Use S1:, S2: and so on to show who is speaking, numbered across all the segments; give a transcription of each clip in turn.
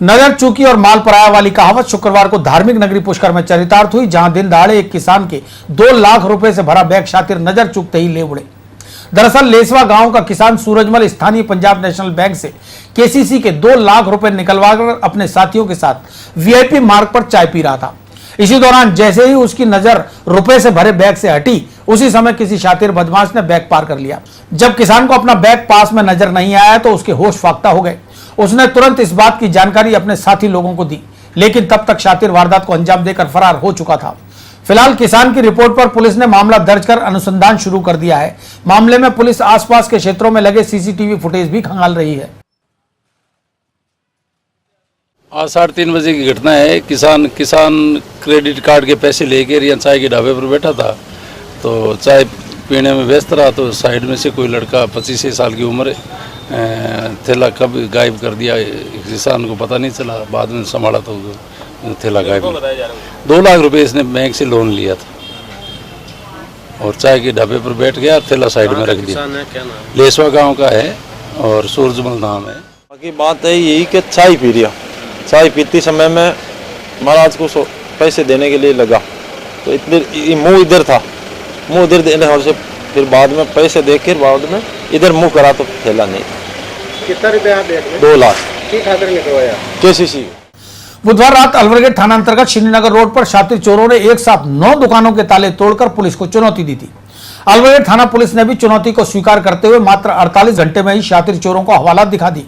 S1: नजर चूकी और माल पराया वाली कहावत शुक्रवार को धार्मिक नगरी पुष्कर में चरितार्थ हुई, जहां दिन दहाड़े एक किसान के 2 लाख रुपए से भरा बैग शातिर नजर चूकते ही ले उड़े। दरअसल लेसवा गांव का किसान सूरजमल स्थानीय पंजाब नेशनल बैंक से केसीसी के 2 लाख रुपए निकलवाकर अपने साथियों के साथ वीआईपी मार्ग पर चाय पी रहा था। इसी दौरान जैसे ही उसकी नजर रुपए से भरे बैग से हटी, उसी समय किसी शातिर बदमाश ने बैग पार कर लिया। जब किसान को अपना बैग पास में नजर नहीं आया तो उसके होश फाख्ता हो गए। उसने तुरंत इस बात की जानकारी अपने साथी लोगों को दी, लेकिन तब तक शातिर वारदात को अंजाम देकर फरार हो चुका था। फिलहाल किसान की रिपोर्ट पर पुलिस ने मामला दर्ज कर अनुसंधान शुरू कर दिया है। मामले में पुलिस आसपास के क्षेत्रों में लगे सीसीटीवी फुटेज भी खंगाल रही है।
S2: आज 3:30 बजे की घटना है। किसान क्रेडिट कार्ड के पैसे लेकर यहाँ चाय के ढाबे पर बैठा था, तो चाय पीने में व्यस्त रहा तो साइड में से कोई लड़का 25 साल की उम्र थैला कब गायब कर दिया किसान को पता नहीं चला। बाद में संभाला तो थैला गायब। 2 लाख रुपए इसने बैंक से लोन लिया था और चाय के ढाबे पर बैठ गया, थैला साइड में रख दिया। लेसवा गांव का है और सूरजमल नाम है।
S3: बाकी बात है यही कि चाय पी लिया, चाय पीते समय में महाराज को पैसे देने के लिए लगा तो इतने मुंह इधर था, मुंह इधर देने और से फिर बाद में पैसे देकर बाद में इधर मुंह करा तो थैला नहीं।
S4: कितना रुपया बैग में?
S3: 2 लाख
S4: की खातिर निकलवाया
S3: केसीसी।
S1: बुधवार रात अलवरगेट थाना अंतर्गत श्रीनगर रोड पर शातिर चोरों ने एक साथ 9 दुकानों के ताले तोड़कर पुलिस को चुनौती दी थी। अलवरगेट थाना पुलिस ने भी चुनौती को स्वीकार करते हुए मात्र 48 घंटे में ही शातिर चोरों को हवालात दिखा दी।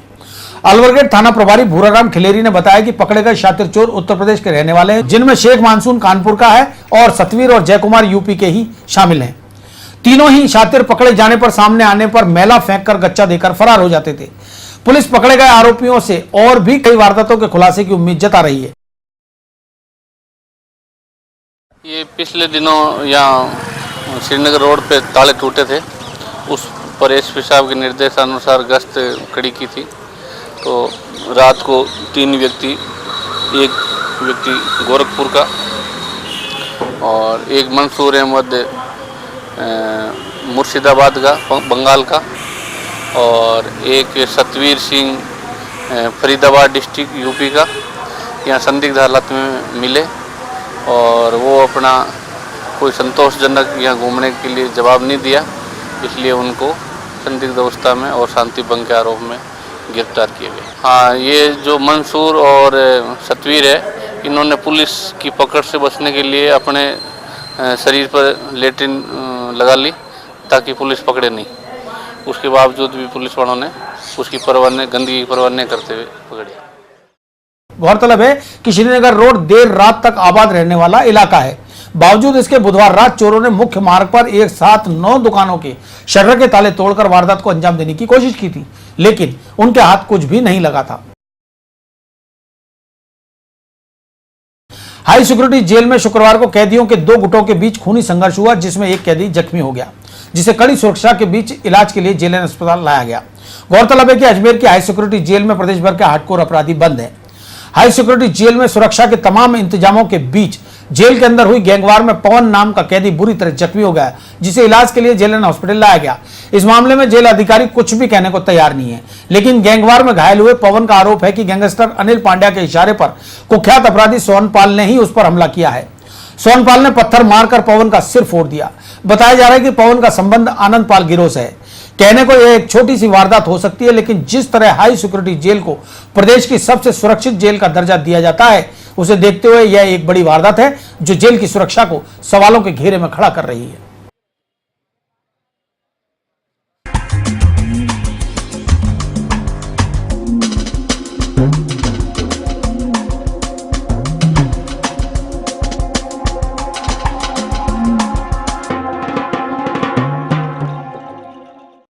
S1: अलवरगेट थाना प्रभारी भूराराम खिलेरी ने बताया कि पकड़े गए शातिर चोर उत्तर प्रदेश के रहने वाले हैं, जिनमें शेख मानसून कानपुर का है और सतवीर और जयकुमार यूपी के ही शामिल हैं। तीनों ही शातिर पकड़े जाने पर सामने आने पर मैला फेंककर गच्चा देकर फरार हो जाते थे। पुलिस पकड़े गए आरोपियों से और भी कई वारदातों के खुलासे की उम्मीद जता रही है।
S5: ये पिछले दिनों यहाँ श्रीनगर रोड पे ताले टूटे थे, उस पर एसपी साहब के निर्देशानुसार गश्त कड़ी की थी। तो रात को 3 व्यक्ति, एक व्यक्ति गोरखपुर का और एक मंसूर अहमद मुर्शिदाबाद का बंगाल का और एक सतवीर सिंह फरीदाबाद डिस्ट्रिक्ट यूपी का, यहाँ संदिग्ध हालत में मिले और वो अपना कोई संतोषजनक यहाँ घूमने के लिए जवाब नहीं दिया, इसलिए उनको संदिग्ध अवस्था में और शांति भंग के आरोप में गिरफ्तार किए गए। हाँ, ये जो मंसूर और सतवीर है, इन्होंने पुलिस की पकड़ से बचने के लिए अपने शरीर पर लेट्रिन लगा ली ताकि पुलिस पकड़े नहीं। उसके बावजूद भी पुलिस वालों ने उसकी गंदगी की परवाह नहीं करते हुए पकड़ी।
S1: गौरतलब है कि श्रीनगर रोड देर रात तक आबाद रहने वाला इलाका है। बावजूद इसके बुधवार रात चोरों ने मुख्य मार्ग पर एक साथ 9 दुकानों के शटर के ताले तोड़कर वारदात को अंजाम देने की कोशिश की थी, लेकिन उनके हाथ कुछ भी नहीं लगा था। हाई सिक्योरिटी जेल में शुक्रवार को कैदियों के 2 गुटों के बीच खूनी संघर्ष हुआ, जिसमें एक कैदी जख्मी हो गया, जिसे कड़ी सुरक्षा के बीच इलाज के लिए जेएलएन अस्पताल लाया गया। गौरतलब है कि अजमेर की हाई सिक्योरिटी जेल में प्रदेश भर के हार्डकोर अपराधी बंद हैं। हाई सिक्योरिटी जेल में सुरक्षा के तमाम इंतजामों के बीच जेल के अंदर हुई गैंगवार में पवन नाम का कैदी बुरी तरह जख्मी हो गया, जिसे इलाज के लिए जेएलएन हॉस्पिटल लाया गया। इस मामले में जेल अधिकारी कुछ भी कहने को तैयार नहीं है, लेकिन गैंगवार में घायल हुए पवन का आरोप है कि गैंगस्टर अनिल पांड्या के इशारे पर कुख्यात अपराधी सोनपाल ने ही उस पर हमला किया है। सोनपाल ने पत्थर मारकर पवन का सिर फोड़ दिया। बताया जा रहा है कि पवन का संबंध आनंदपाल गिरोह से है। कहने को यह एक छोटी सी वारदात हो सकती है, लेकिन जिस तरह हाई सिक्योरिटी जेल को प्रदेश की सबसे सुरक्षित जेल का दर्जा दिया जाता है, उसे देखते हुए यह एक बड़ी वारदात है जो जेल की सुरक्षा को सवालों के घेरे में खड़ा कर रही है।